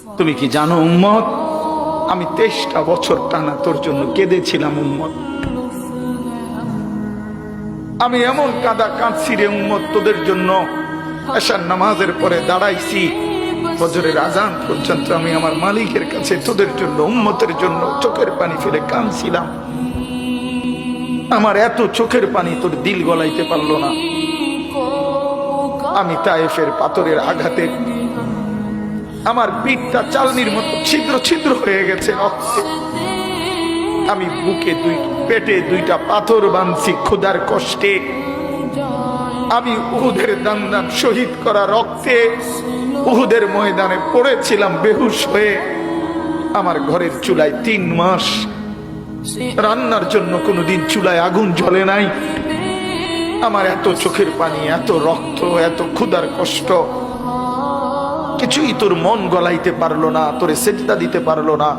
তুমি কি জানো উম্মত, আমি 23টা বছর টানা তোর জন্য কেঁদেছিলাম উম্মত। আমি এমন কাঁদা কাঁদছি রে উম্মত তোদের জন্য। এশার নামাজের পরে দাঁড়াইছি, ফজরের আজান পর্যন্ত আমি আমার মালিকের কাছে তোদের জন্য, উম্মতের জন্য চোখের পানি ফেলে কাঁদছিলাম। আমার এত চোখের পানি তোর দিল গলাইতে পারলো না। আমি তায়েফের পাথরের আঘাতে আমার পিঠটা চালনির মতো ছিদ্র ছিদ্র হয়ে গেছে রক্তে। আমি বুকে পেটে 2টা পাথর বাঁধছি ক্ষুধার কষ্টে। আমি উহুদের দান শহীদ করা রক্তে উহুদের ময়দানে পড়েছিলাম বেহুশ হয়ে। আমার ঘরের চুলায় 3 মাস রান্নার জন্য কোনোদিন চুলায় আগুন জ্বলে নাই। আমার এত চোখের পানি, এত রক্ত, এত ক্ষুধার কষ্ট, কিছুই তোর মন গলাইতে পারলো না, তোরে সেজদা দিতে পারলো না।